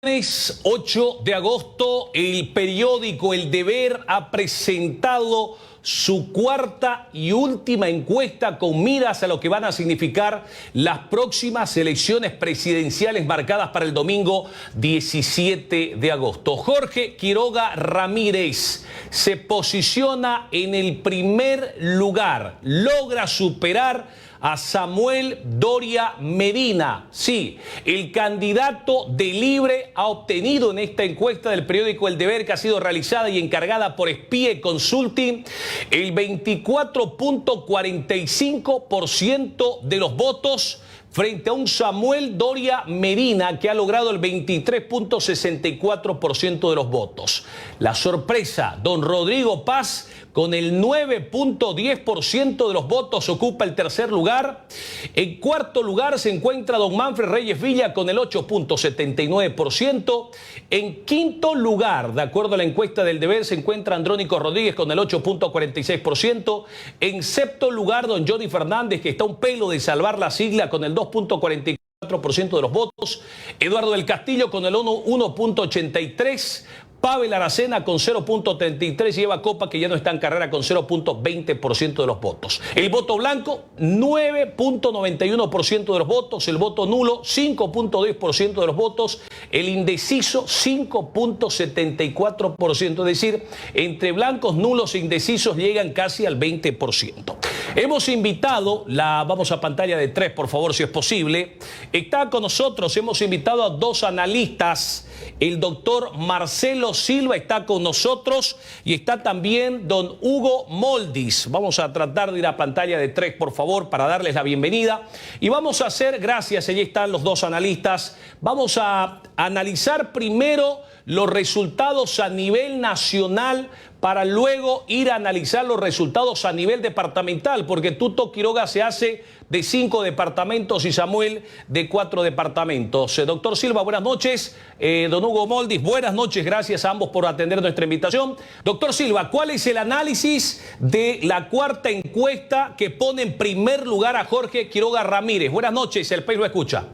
Viernes 8 de agosto, el periódico El Deber ha presentado su cuarta y última encuesta con miras a lo que van a significar las próximas elecciones presidenciales marcadas para el domingo 17 de agosto. Jorge Quiroga Ramírez se posiciona en el primer lugar, logra superar a Samuel Doria Medina. Sí, el candidato de Libre ha obtenido en esta encuesta del periódico El Deber, que ha sido realizada y encargada por Spie Consulting, el 24.45% de los votos frente a un Samuel Doria Medina que ha logrado el 23.64% de los votos. La sorpresa, don Rodrigo Paz, con el 9.10% de los votos, ocupa el tercer lugar. En cuarto lugar se encuentra don Manfred Reyes Villa con el 8.79%. En quinto lugar, de acuerdo a la encuesta del Deber, se encuentra Andrónico Rodríguez con el 8.46%. En sexto lugar, don Johnny Fernández, que está a un pelo de salvar la sigla, con el 2.44% de los votos. Eduardo del Castillo con el 1.83%. Pavel Aracena con 0.33% y Eva Copa, que ya no está en carrera, con 0.20% de los votos. El voto blanco, 9.91% de los votos. El voto nulo, 5.10% de los votos. El indeciso, 5.74%. Es decir, entre blancos, nulos e indecisos llegan casi al 20%. Hemos invitado, vamos a pantalla de 3, por favor, si es posible. Está con nosotros, hemos invitado a dos analistas. El doctor Marcelo Silva está con nosotros y está también don Hugo Moldis. Vamos a tratar de ir a pantalla de 3, por favor, para darles la bienvenida. Y vamos a hacer, gracias, allí están los dos analistas, vamos a analizar primero los resultados a nivel nacional para luego ir a analizar los resultados a nivel departamental, porque Tuto Quiroga se hace de 5 departamentos y Samuel de 4 departamentos. Doctor Silva, buenas noches. Don Hugo Moldis, buenas noches. Gracias a ambos por atender nuestra invitación. Doctor Silva, ¿cuál es el análisis de la cuarta encuesta que pone en primer lugar a Jorge Quiroga Ramírez? Buenas noches, el país lo escucha.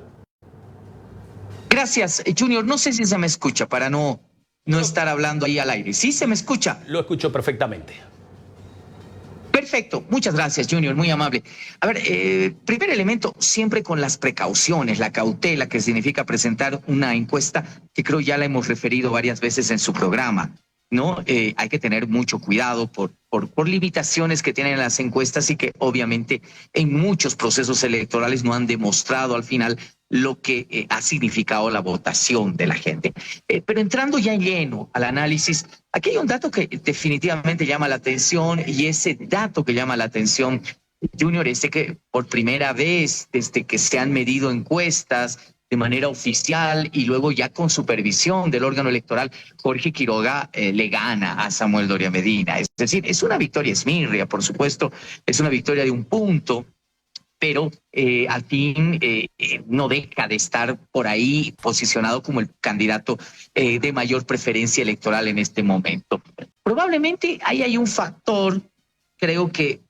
Gracias, Junior. No sé si se me escucha para no estar hablando ahí al aire. ¿Sí se me escucha? Lo escucho perfectamente. Perfecto. Muchas gracias, Junior. Muy amable. A ver, primer elemento, siempre con las precauciones, la cautela que significa presentar una encuesta, que creo ya la hemos referido varias veces en su programa, ¿no? Hay que tener mucho cuidado por limitaciones que tienen las encuestas y que obviamente en muchos procesos electorales no han demostrado al final lo que ha significado la votación de la gente. Pero entrando ya en lleno al análisis, aquí hay un dato que definitivamente llama la atención, y ese dato que llama la atención, Junior, es que por primera vez desde que se han medido encuestas de manera oficial y luego ya con supervisión del órgano electoral, Jorge Quiroga le gana a Samuel Doria Medina. Es decir, es una victoria esmirria, por supuesto, es una victoria de un punto, pero al fin no deja de estar por ahí posicionado como el candidato de mayor preferencia electoral en este momento. Probablemente ahí hay un factor, creo que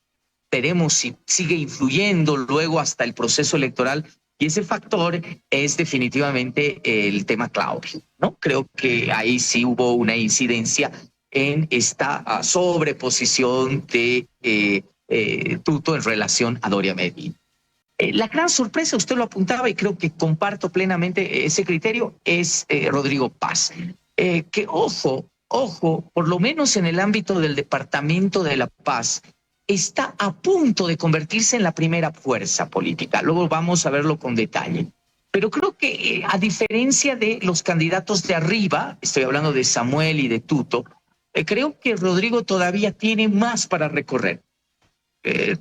veremos si sigue influyendo luego hasta el proceso electoral, y ese factor es definitivamente el tema Claudio, ¿no? Creo que ahí sí hubo una incidencia en esta sobreposición de Tuto en relación a Doria Medina. La gran sorpresa, usted lo apuntaba y creo que comparto plenamente ese criterio, es Rodrigo Paz. Que ojo, por lo menos en el ámbito del Departamento de La Paz, está a punto de convertirse en la primera fuerza política. Luego vamos a verlo con detalle. Pero creo que a diferencia de los candidatos de arriba, estoy hablando de Samuel y de Tuto, creo que Rodrigo todavía tiene más para recorrer.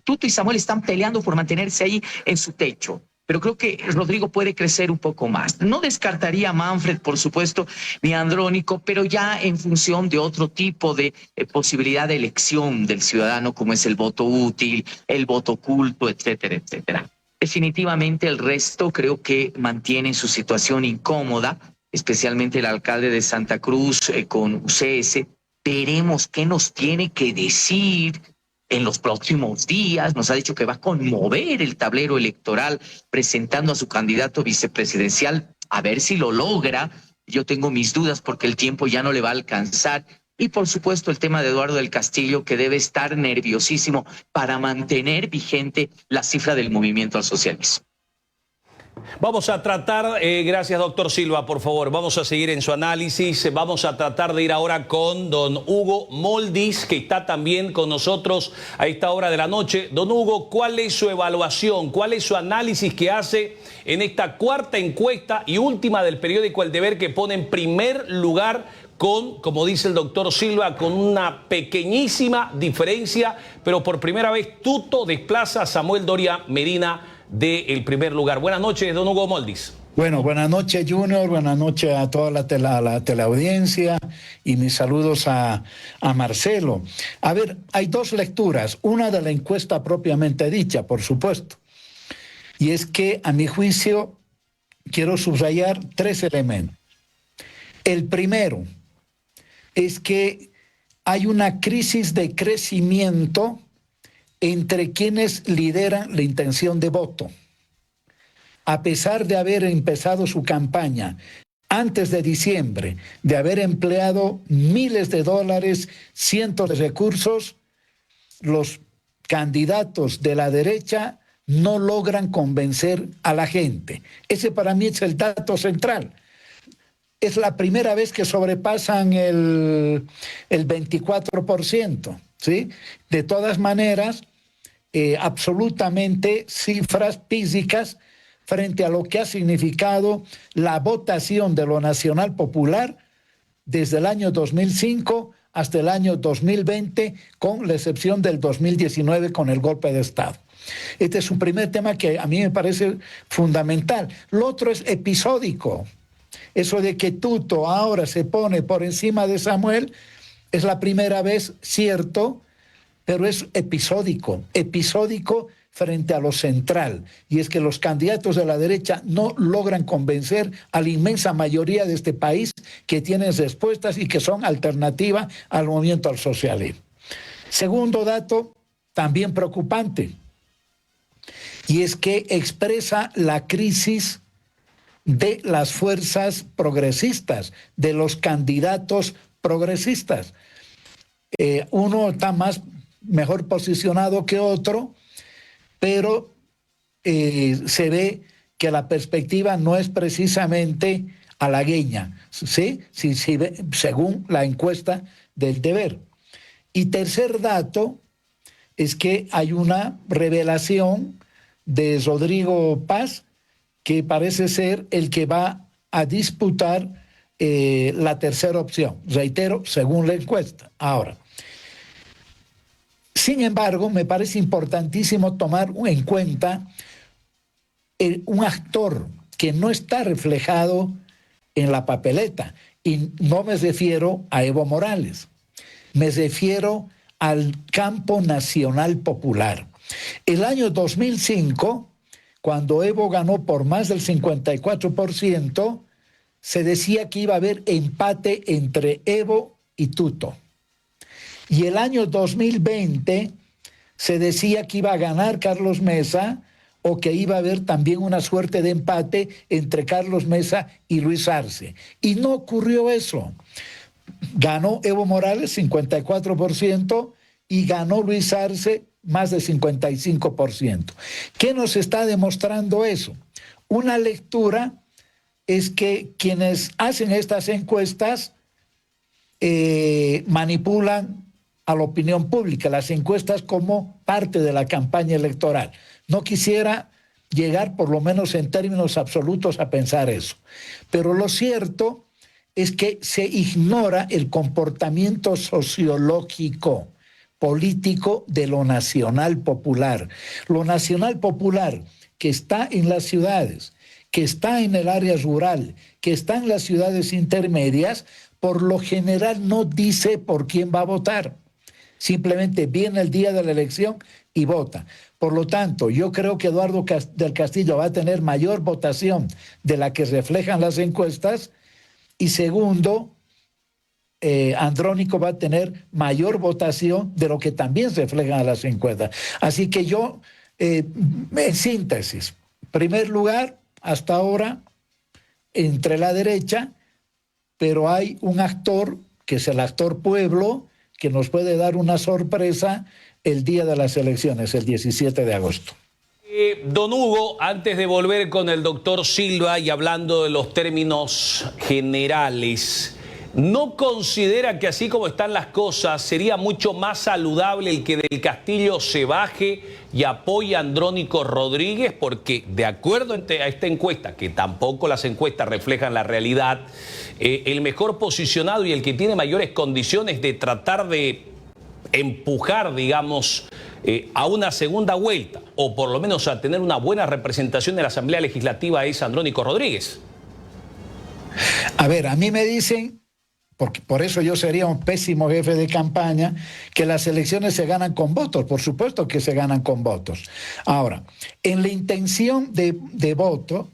Tuto y Samuel están peleando por mantenerse ahí en su techo, pero creo que Rodrigo puede crecer un poco más. No descartaría a Manfred, por supuesto, ni a Andrónico, pero ya en función de otro tipo de posibilidad de elección del ciudadano, como es el voto útil, el voto oculto, etcétera, etcétera. Definitivamente el resto creo que mantiene su situación incómoda, especialmente el alcalde de Santa Cruz con UCS. Veremos qué nos tiene que decir en los próximos días. Nos ha dicho que va a conmover el tablero electoral presentando a su candidato vicepresidencial, a ver si lo logra, Yo tengo mis dudas porque el tiempo ya no le va a alcanzar. Y por supuesto el tema de Eduardo del Castillo, que debe estar nerviosísimo para mantener vigente la cifra del movimiento al socialismo. Vamos a tratar, gracias doctor Silva, por favor, vamos a seguir en su análisis, vamos a tratar de ir ahora con don Hugo Moldis, que está también con nosotros a esta hora de la noche. Don Hugo, ¿cuál es su evaluación, cuál es su análisis que hace en esta cuarta encuesta y última del periódico El Deber, que pone en primer lugar con, como dice el doctor Silva, con una pequeñísima diferencia, pero por primera vez Tuto desplaza a Samuel Doria Medina del primer lugar? Buenas noches, don Hugo Moldis. Bueno, buenas noches, Junior, buenas noches a toda la teleaudiencia y mis saludos a Marcelo. A ver, hay dos lecturas, una de la encuesta propiamente dicha, por supuesto, y es que, a mi juicio, quiero subrayar tres elementos. El primero es que hay una crisis de crecimiento entre quienes lideran la intención de voto. A pesar de haber empezado su campaña antes de diciembre, de haber empleado miles de dólares, cientos de recursos, los candidatos de la derecha no logran convencer a la gente. Ese para mí es el dato central. Es la primera vez que sobrepasan el 24%, ¿sí? De todas maneras, absolutamente cifras físicas frente a lo que ha significado la votación de lo Nacional Popular desde el año 2005 hasta el año 2020, con la excepción del 2019 con el golpe de Estado. Este es un primer tema que a mí me parece fundamental. Lo otro es episódico. Eso de que Tuto ahora se pone por encima de Samuel es la primera vez, cierto, pero es episódico frente a lo central, y es que los candidatos de la derecha no logran convencer a la inmensa mayoría de este país, que tienen respuestas y que son alternativa al movimiento al socialismo. Segundo dato, también preocupante, y es que expresa la crisis de las fuerzas progresistas, de los candidatos progresistas. Uno está mejor posicionado que otro, pero se ve que la perspectiva no es precisamente halagüeña, ¿sí? Según la encuesta del Deber. Y tercer dato es que hay una revelación de Rodrigo Paz, que parece ser el que va a disputar la tercera opción, reitero, según la encuesta. Ahora, sin embargo, me parece importantísimo tomar en cuenta un actor que no está reflejado en la papeleta, y no me refiero a Evo Morales, me refiero al campo nacional popular. El año 2005, cuando Evo ganó por más del 54%, se decía que iba a haber empate entre Evo y Tuto. Y el año 2020 se decía que iba a ganar Carlos Mesa, o que iba a haber también una suerte de empate entre Carlos Mesa y Luis Arce. Y no ocurrió eso. Ganó Evo Morales 54% y ganó Luis Arce más de 55%. ¿Qué nos está demostrando eso? Una lectura es que quienes hacen estas encuestas manipulan a la opinión pública, las encuestas como parte de la campaña electoral. No quisiera llegar, por lo menos en términos absolutos, a pensar eso. Pero lo cierto es que se ignora el comportamiento sociológico, político de lo nacional popular. Lo nacional popular que está en las ciudades, que está en el área rural, que está en las ciudades intermedias, por lo general no dice por quién va a votar. Simplemente viene el día de la elección y vota. Por lo tanto, yo creo que Eduardo del Castillo va a tener mayor votación de la que reflejan las encuestas, y segundo, Andrónico va a tener mayor votación de lo que también reflejan las encuestas. Así que yo, en síntesis, en primer lugar, hasta ahora, entre la derecha, pero hay un actor, que es el actor pueblo, que nos puede dar una sorpresa el día de las elecciones, el 17 de agosto. Don Hugo, antes de volver con el doctor Silva y hablando de los términos generales, ¿no considera que así como están las cosas sería mucho más saludable el que del Castillo se baje y apoye a Andrónico Rodríguez? Porque de acuerdo a esta encuesta, que tampoco las encuestas reflejan la realidad, el mejor posicionado y el que tiene mayores condiciones de tratar de empujar, digamos, a una segunda vuelta, o por lo menos a tener una buena representación de la Asamblea Legislativa, es Andrónico Rodríguez. A ver, a mí me dicen, porque por eso yo sería un pésimo jefe de campaña, que las elecciones se ganan con votos. Por supuesto que se ganan con votos. Ahora, en la intención de voto,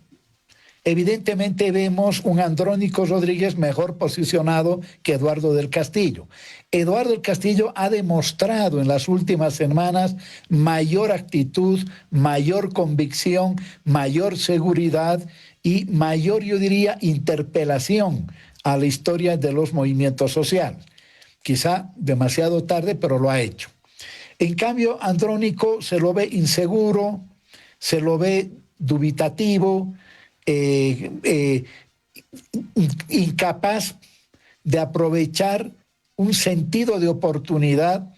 evidentemente vemos un Andrónico Rodríguez mejor posicionado que Eduardo del Castillo. Eduardo del Castillo ha demostrado en las últimas semanas mayor actitud, mayor convicción, mayor seguridad y mayor, yo diría, interpelación a la historia de los movimientos sociales. Quizá demasiado tarde, pero lo ha hecho. En cambio, Andrónico se lo ve inseguro, se lo ve dubitativo, incapaz de aprovechar un sentido de oportunidad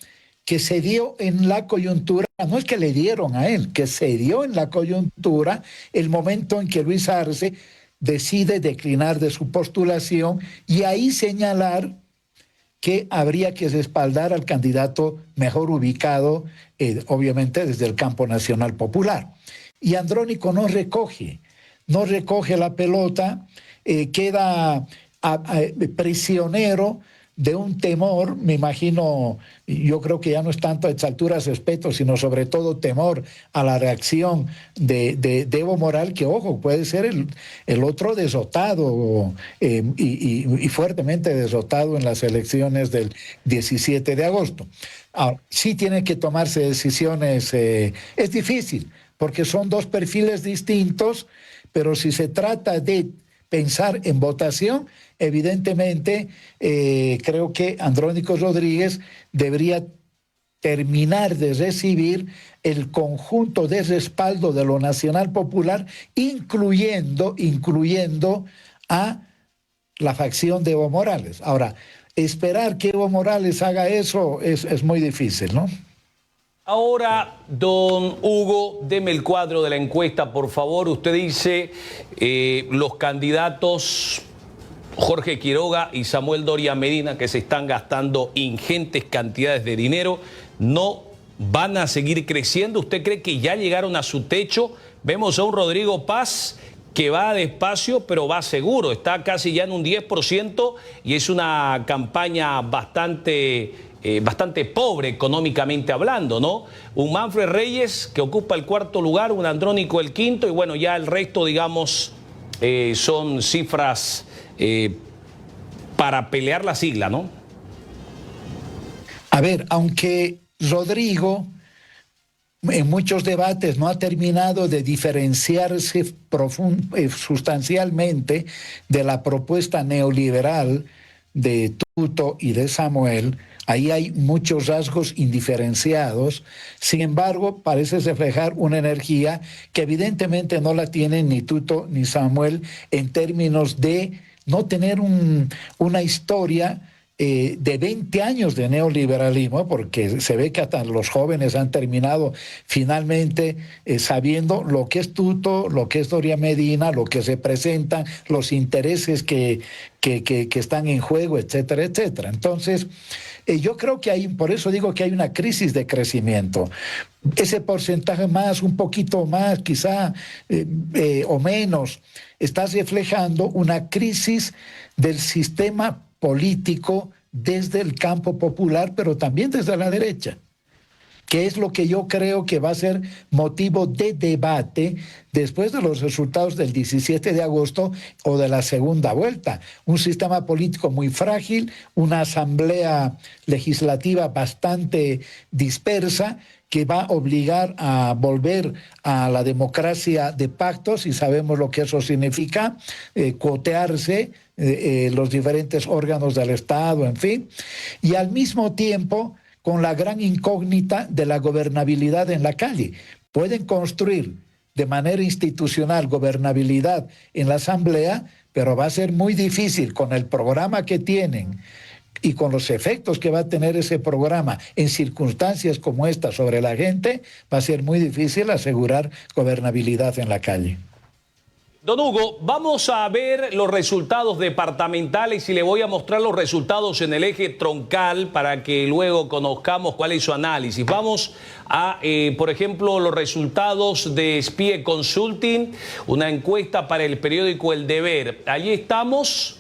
que se dio en la coyuntura, no es que le dieron a él, que se dio en la coyuntura el momento en que Luis Arce decide declinar de su postulación y ahí señalar que habría que respaldar al candidato mejor ubicado, obviamente desde el campo nacional popular. Y Andrónico no recoge la pelota, queda prisionero de un temor, me imagino, yo creo que ya no es tanto a estas alturas respeto, sino sobre todo temor a la reacción de Evo Morales, que ojo, puede ser el otro derrotado y fuertemente derrotado en las elecciones del 17 de agosto. Ahora, sí tienen que tomarse decisiones, es difícil, porque son dos perfiles distintos, pero si se trata de pensar en votación, evidentemente creo que Andrónico Rodríguez debería terminar de recibir el conjunto de respaldo de lo nacional popular, incluyendo a la facción de Evo Morales. Ahora, esperar que Evo Morales haga eso es muy difícil, ¿no? Ahora, don Hugo, deme el cuadro de la encuesta, por favor. Usted dice los candidatos Jorge Quiroga y Samuel Doria Medina, que se están gastando ingentes cantidades de dinero, no van a seguir creciendo. ¿Usted cree que ya llegaron a su techo? Vemos a un Rodrigo Paz que va despacio, pero va seguro. Está casi ya en un 10% y es una campaña bastante pobre económicamente hablando, ¿no? Un Manfred Reyes que ocupa el cuarto lugar, un Andrónico el quinto, y bueno, ya el resto, digamos, son cifras para pelear la sigla, ¿no? A ver, aunque Rodrigo en muchos debates no ha terminado de diferenciarse sustancialmente de la propuesta neoliberal de Tuto y de Samuel, ahí hay muchos rasgos indiferenciados. Sin embargo, parece reflejar una energía que evidentemente no la tienen ni Tuto ni Samuel en términos de no tener una historia de 20 años de neoliberalismo, porque se ve que hasta los jóvenes han terminado finalmente sabiendo lo que es Tuto, lo que es Doria Medina, lo que representan, los intereses que están en juego, etcétera, etcétera. Entonces, yo creo que hay, por eso digo que hay una crisis de crecimiento. Ese porcentaje más, un poquito más, quizá, o menos, está reflejando una crisis del sistema político desde el campo popular, pero también desde la derecha. que es lo que yo creo que va a ser motivo de debate después de los resultados del 17 de agosto o de la segunda vuelta. Un sistema político muy frágil, una asamblea legislativa bastante dispersa, que va a obligar a volver a la democracia de pactos, y sabemos lo que eso significa, cuotearse los diferentes órganos del Estado, en fin, y al mismo tiempo con la gran incógnita de la gobernabilidad en la calle. Pueden construir de manera institucional gobernabilidad en la Asamblea, pero va a ser muy difícil con el programa que tienen y con los efectos que va a tener ese programa en circunstancias como esta sobre la gente, va a ser muy difícil asegurar gobernabilidad en la calle. Don Hugo, vamos a ver los resultados departamentales y le voy a mostrar los resultados en el eje troncal para que luego conozcamos cuál es su análisis. Vamos a, por ejemplo, los resultados de SPIE Consulting, una encuesta para el periódico El Deber. Allí estamos.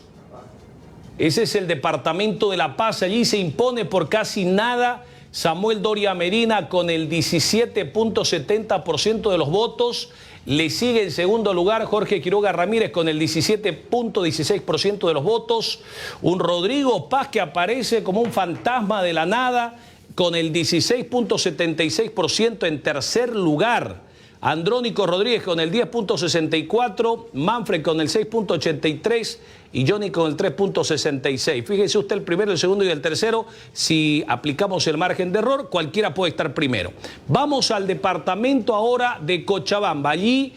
Ese es el departamento de La Paz. Allí se impone por casi nada Samuel Doria Medina con el 17.70% de los votos. Le sigue en segundo lugar Jorge Quiroga Ramírez con el 17.16% de los votos. Un Rodrigo Paz que aparece como un fantasma de la nada con el 16.76% en tercer lugar. Andrónico Rodríguez con el 10.64%, Manfred con el 6.83% y Johnny con el 3.66%. Fíjese usted el primero, el segundo y el tercero. Si aplicamos el margen de error, cualquiera puede estar primero. Vamos al departamento ahora de Cochabamba. Allí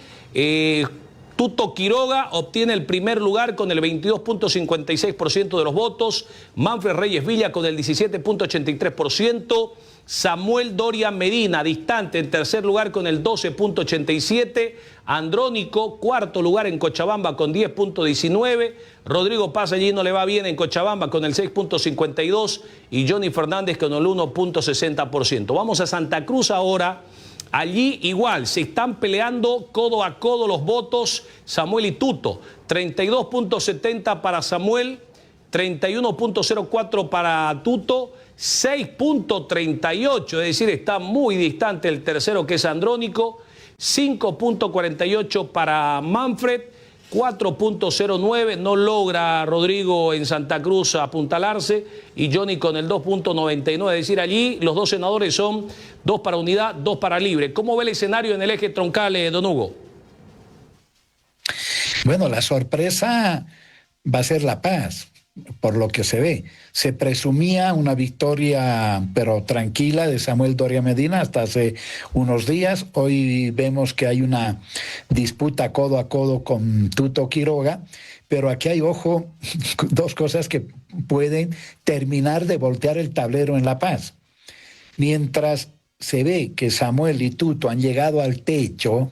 Tuto Quiroga obtiene el primer lugar con el 22.56% de los votos. Manfred Reyes Villa con el 17.83%. Samuel Doria Medina, distante en tercer lugar con el 12.87%. Andrónico, cuarto lugar en Cochabamba con 10.19%. Rodrigo Paz allí no le va bien en Cochabamba con el 6.52%. Y Johnny Fernández con el 1.60%. Vamos a Santa Cruz ahora. Allí igual, se están peleando codo a codo los votos Samuel y Tuto. 32.70 para Samuel, 31.04 para Tuto, 6.38, es decir, está muy distante el tercero que es Andrónico, 5.48 para Manfred, 4.09, no logra Rodrigo en Santa Cruz apuntalarse, y Johnny con el 2.99, es decir, allí los dos senadores son 2 para Unidad, 2 para Libre. ¿Cómo ve el escenario en el eje troncal, don Hugo? Bueno, la sorpresa va a ser La Paz, por lo que se ve. Se presumía una victoria, pero tranquila, de Samuel Doria Medina hasta hace unos días. Hoy vemos que hay una disputa codo a codo con Tuto Quiroga, pero aquí hay, ojo, dos cosas que pueden terminar de voltear el tablero en La Paz. Mientras se ve que Samuel y Tuto han llegado al techo,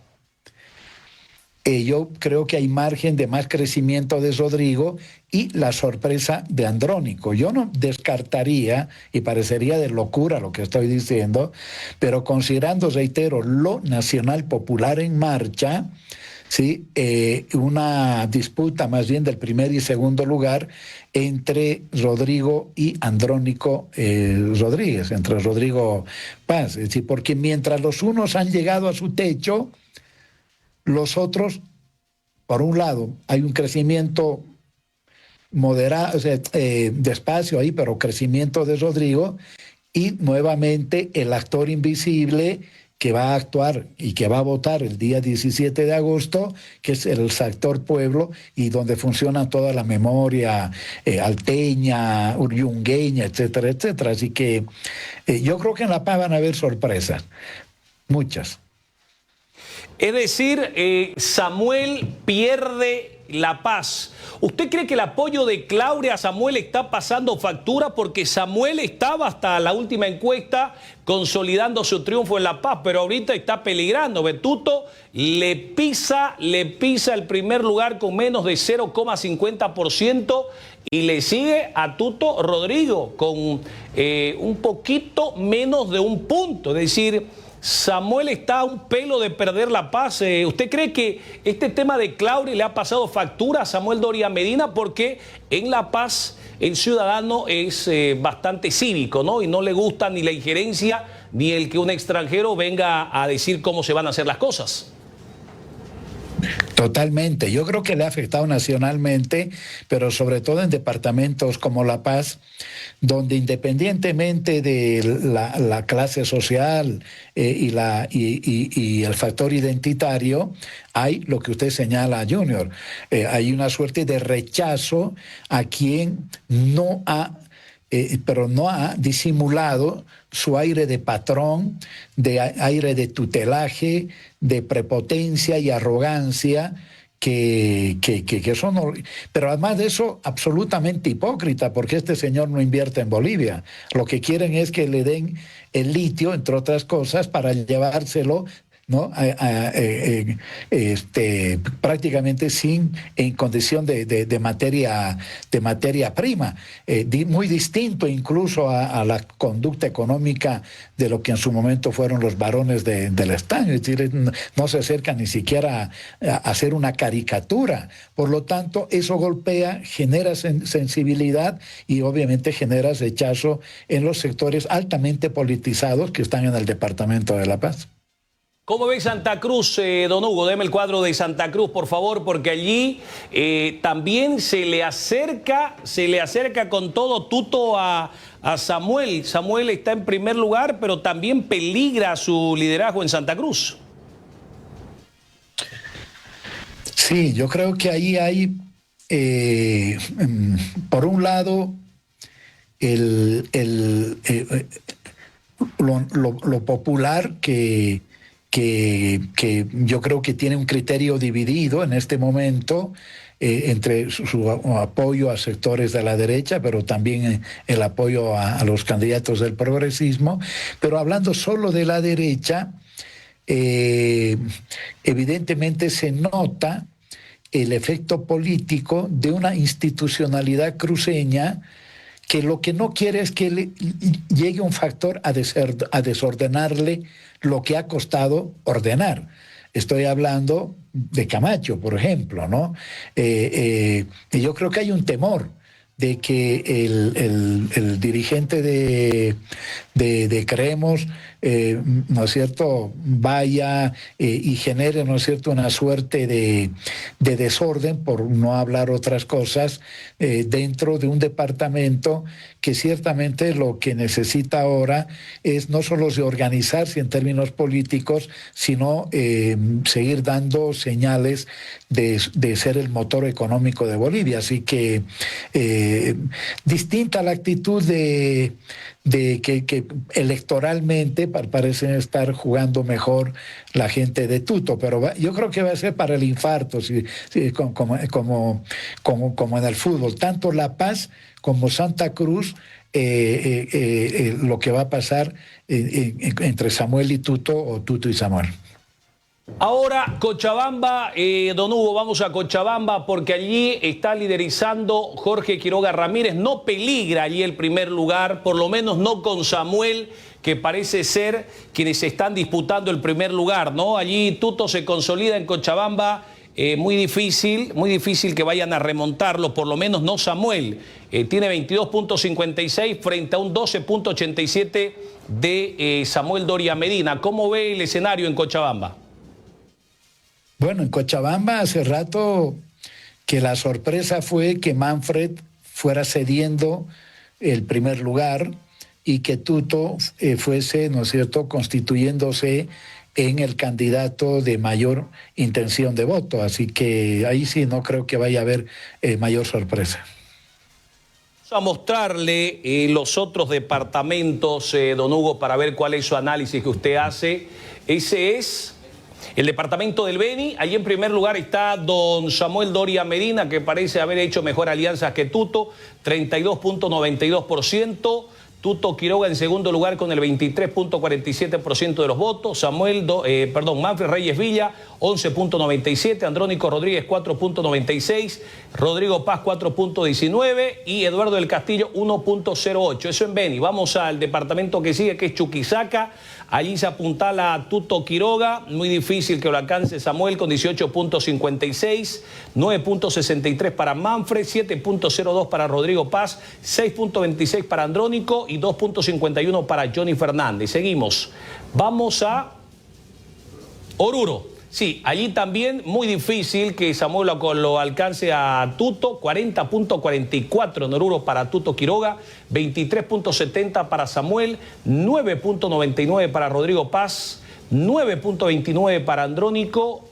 yo creo que hay margen de más crecimiento de Rodrigo y la sorpresa de Andrónico. Yo no descartaría, y parecería de locura lo que estoy diciendo, pero considerando, reitero, lo nacional popular en marcha, ¿sí? Una disputa más bien del primer y segundo lugar entre Rodrigo y Andrónico Rodríguez, entre Rodrigo Paz. Es decir, porque mientras los unos han llegado a su techo, los otros, por un lado, hay un crecimiento moderado, o sea, despacio ahí, pero crecimiento de Rodrigo, y nuevamente el actor invisible que va a actuar y que va a votar el día 17 de agosto, que es el sector pueblo, y donde funciona toda la memoria alteña, yungueña, etcétera, etcétera. Así que yo creo que en La Paz van a haber sorpresas, muchas. Es decir, Samuel pierde La Paz. ¿Usted cree que el apoyo de Claudia a Samuel está pasando factura? Porque Samuel estaba hasta la última encuesta consolidando su triunfo en La Paz, pero ahorita está peligrando. Tuto le pisa el primer lugar con menos de 0,50% y le sigue a Tuto Rodrigo con un poquito menos de un punto. Es decir, Samuel está a un pelo de perder La Paz. ¿Usted cree que este tema de Claudia le ha pasado factura a Samuel Doria Medina? Porque en La Paz el ciudadano es bastante cívico, ¿no? Y no le gusta ni la injerencia ni el que un extranjero venga a decir cómo se van a hacer las cosas. Totalmente. Yo creo que le ha afectado nacionalmente, pero sobre todo en departamentos como La Paz, donde independientemente de la clase social y el factor identitario, hay lo que usted señala, Junior, hay una suerte de rechazo a quien no ha pero no ha disimulado su aire de patrón, de aire de tutelaje, de prepotencia y arrogancia, que son, pero además de eso, absolutamente hipócrita, porque este señor no invierte en Bolivia. Lo que quieren es que le den el litio, entre otras cosas, para llevárselo, ¿no? Prácticamente en condición de materia prima, muy distinto incluso a la conducta económica de lo que en su momento fueron los varones del estaño. Es decir, no se acerca ni siquiera a hacer una caricatura. Por lo tanto, eso golpea, genera sensibilidad y obviamente genera rechazo en los sectores altamente politizados que están en el departamento de La Paz. ¿Cómo ve Santa Cruz, don Hugo? Deme el cuadro de Santa Cruz, por favor, porque allí también se le acerca con todo tuto a Samuel. Samuel está en primer lugar, pero también peligra su liderazgo en Santa Cruz. Sí, yo creo que ahí hay, por un lado, lo popular que yo creo que tiene un criterio dividido en este momento entre su apoyo a sectores de la derecha, pero también el apoyo a los candidatos del progresismo. Pero hablando solo de la derecha, evidentemente se nota el efecto político de una institucionalidad cruceña que lo que no quiere es que llegue un factor a desordenarle lo que ha costado ordenar. Estoy hablando de Camacho, por ejemplo, ¿no? Y yo creo que hay un temor de que el dirigente de Creemos, ¿no es cierto?, vaya y genere, ¿no es cierto?, una suerte de desorden, por no hablar otras cosas, dentro de un departamento que ciertamente lo que necesita ahora es no solo reorganizarse en términos políticos, sino seguir dando señales de ser el motor económico de Bolivia. Así que distinta la actitud que electoralmente parecen estar jugando mejor la gente de Tuto, pero yo creo que va a ser para el infarto, como en el fútbol. Tanto La Paz como Santa Cruz, lo que va a pasar entre Samuel y Tuto, o Tuto y Samuel. Ahora, Cochabamba, don Hugo, vamos a Cochabamba porque allí está liderizando Jorge Quiroga Ramírez. No peligra allí el primer lugar, por lo menos no con Samuel, que parece ser quienes están disputando el primer lugar, ¿no? Allí Tuto se consolida en Cochabamba, muy difícil que vayan a remontarlo, por lo menos no Samuel. Tiene 22.56 frente a un 12.87 de Samuel Doria Medina. ¿Cómo ve el escenario en Cochabamba? Bueno, en Cochabamba hace rato que la sorpresa fue que Manfred fuera cediendo el primer lugar y que Tuto fuese, ¿no es cierto?, constituyéndose en el candidato de mayor intención de voto. Así que ahí sí no creo que vaya a haber mayor sorpresa. Vamos a mostrarle los otros departamentos, don Hugo, para ver cuál es su análisis que usted hace. Ese es el departamento del Beni. Allí en primer lugar está don Samuel Doria Medina, que parece haber hecho mejor alianza que Tuto, 32.92%. Tuto Quiroga en segundo lugar con el 23.47% de los votos. Manfred Reyes Villa, 11.97%. Andrónico Rodríguez, 4.96%. Rodrigo Paz, 4.19%. Y Eduardo del Castillo, 1.08%. Eso en Beni. Vamos al departamento que sigue, que es Chuquisaca. Allí se apuntala a Tuto Quiroga. Muy difícil que lo alcance Samuel con 18.56%. 9.63% para Manfred. 7.02% para Rodrigo Paz. 6.26% para Andrónico. y 2.51 para Johnny Fernández. Seguimos. Vamos a Oruro. Sí, allí también muy difícil que Samuel lo alcance a Tuto. 40.44 en Oruro para Tuto Quiroga, 23.70 para Samuel, 9.99 para Rodrigo Paz, 9.29 para Andrónico,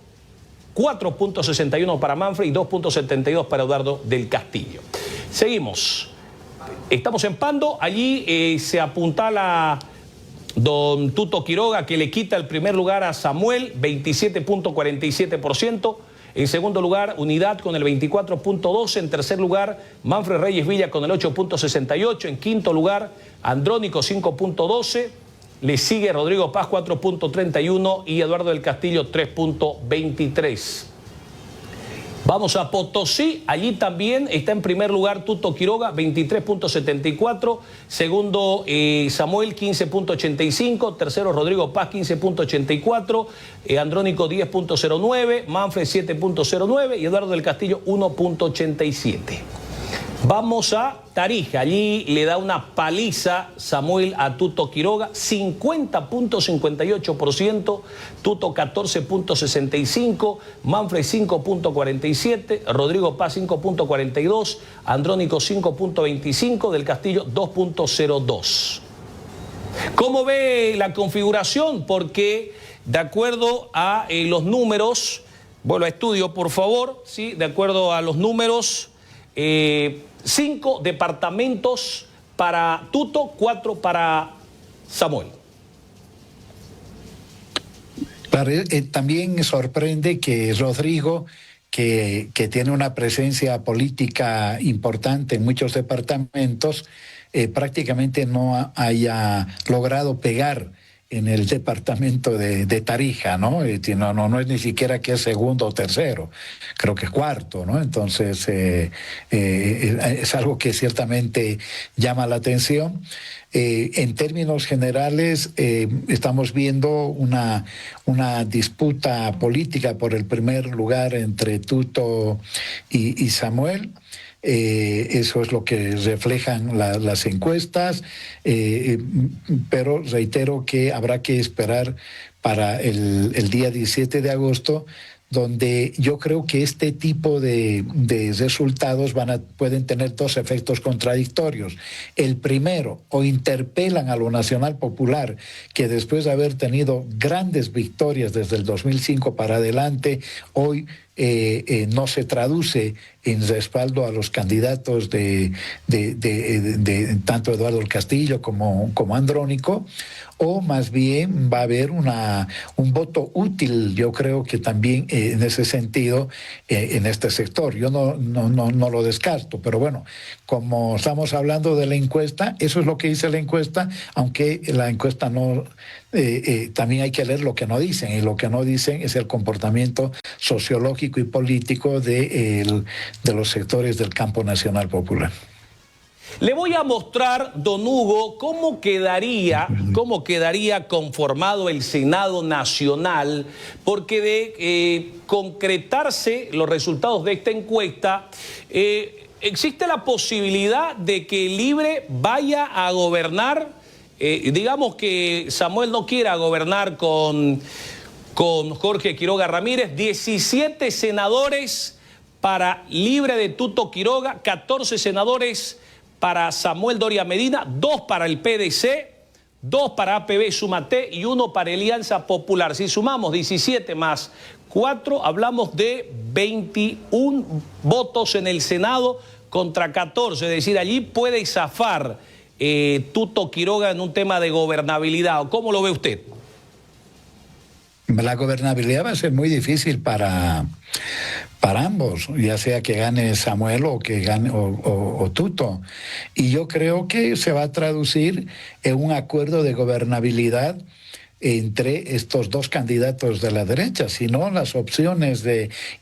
4.61 para Manfred y 2.72 para Eduardo del Castillo. Seguimos. Estamos en Pando. Allí se apuntala don Tuto Quiroga, que le quita el primer lugar a Samuel, 27.47%. En segundo lugar, Unidad con el 24.12%. En tercer lugar, Manfred Reyes Villa con el 8.68%. En quinto lugar, Andrónico 5.12%. Le sigue Rodrigo Paz 4.31% y Eduardo del Castillo 3.23%. Vamos a Potosí, allí también está en primer lugar Tuto Quiroga, 23.74, segundo Samuel, 15.85, tercero Rodrigo Paz, 15.84, Andrónico 10.09, Manfred 7.09 y Eduardo del Castillo 1.87. Vamos a Tarija, allí le da una paliza Samuel a Tuto Quiroga, 50.58%, Tuto 14.65%, Manfred 5.47%, Rodrigo Paz 5.42%, Andrónico 5.25%, del Castillo 2.02%. ¿Cómo ve la configuración? Porque de acuerdo a los números, vuelvo a estudio por favor, ¿sí? De acuerdo a los números, 5 departamentos para Tuto, 4 para Samuel. Claro, también sorprende que Rodrigo, que tiene una presencia política importante en muchos departamentos, prácticamente no haya logrado pegar en el departamento de Tarija, ¿no? No es ni siquiera que es segundo o tercero, creo que es cuarto, ¿no? Entonces, es algo que ciertamente llama la atención. En términos generales, estamos viendo una disputa política por el primer lugar entre Tuto y Samuel. Eso es lo que reflejan las encuestas, pero reitero que habrá que esperar para el día 17 de agosto, donde yo creo que este tipo de resultados pueden tener dos efectos contradictorios. El primero, o interpelan a lo Nacional Popular, que después de haber tenido grandes victorias desde el 2005 para adelante, hoy no se traduce en respaldo a los candidatos de tanto Eduardo del Castillo como Andrónico, o más bien va a haber un voto útil, yo creo que también en ese sentido, en este sector. Yo no lo descarto, pero bueno, como estamos hablando de la encuesta, eso es lo que dice la encuesta, aunque la encuesta no... también hay que leer lo que no dicen, y lo que no dicen es el comportamiento sociológico y político de los sectores del campo nacional popular. Le voy a mostrar, don Hugo, cómo quedaría conformado el Senado Nacional, porque de concretarse los resultados de esta encuesta, existe la posibilidad de que Libre vaya a gobernar. Digamos que Samuel no quiera gobernar con Jorge Quiroga Ramírez. 17 senadores para Libre de Tuto Quiroga, 14 senadores para Samuel Doria Medina, 2 para el PDC, 2 para APB Sumate y 1 para Alianza Popular. Si sumamos 17 más 4, hablamos de 21 votos en el Senado contra 14. Es decir, allí puede zafar Tuto Quiroga en un tema de gobernabilidad. ¿Cómo lo ve usted? La gobernabilidad va a ser muy difícil para ambos, ya sea que gane Samuel o que gane o Tuto. Y yo creo que se va a traducir en un acuerdo de gobernabilidad entre estos dos candidatos de la derecha, si no las opciones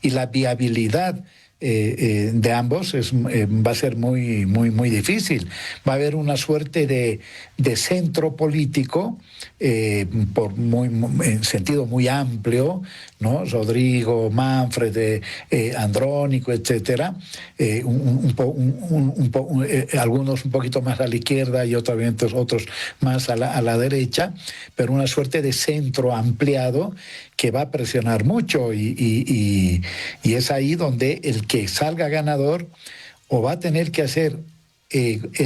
y la viabilidad de ambos va a ser muy difícil. Va a haber una suerte de centro político en sentido muy amplio, ¿no? Rodrigo, Manfred, Andrónico, etcétera, algunos un poquito más a la izquierda y otros más a la derecha, pero una suerte de centro ampliado que va a presionar mucho y es ahí donde el que salga ganador o va a tener que hacer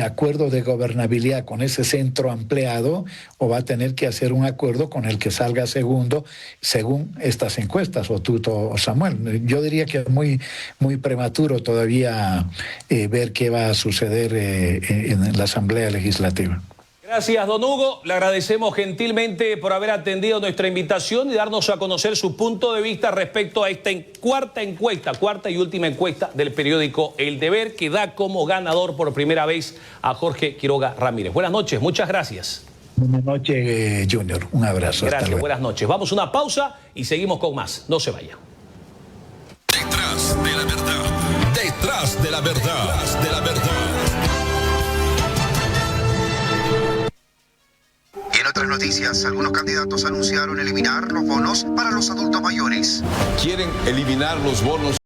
acuerdo de gobernabilidad con ese centro ampliado o va a tener que hacer un acuerdo con el que salga segundo según estas encuestas, o Tuto o Samuel. Yo diría que es muy prematuro todavía ver qué va a suceder en la Asamblea Legislativa. Gracias, don Hugo. Le agradecemos gentilmente por haber atendido nuestra invitación y darnos a conocer su punto de vista respecto a esta cuarta y última encuesta del periódico El Deber, que da como ganador por primera vez a Jorge Quiroga Ramírez. Buenas noches, muchas gracias. Buenas noches, Junior. Un abrazo. Gracias, buenas noches. Vamos a una pausa y seguimos con más. No se vaya. Detrás de la verdad. Detrás de la verdad. Detrás de la verdad. Y en otras noticias, algunos candidatos anunciaron eliminar los bonos para los adultos mayores. Quieren eliminar los bonos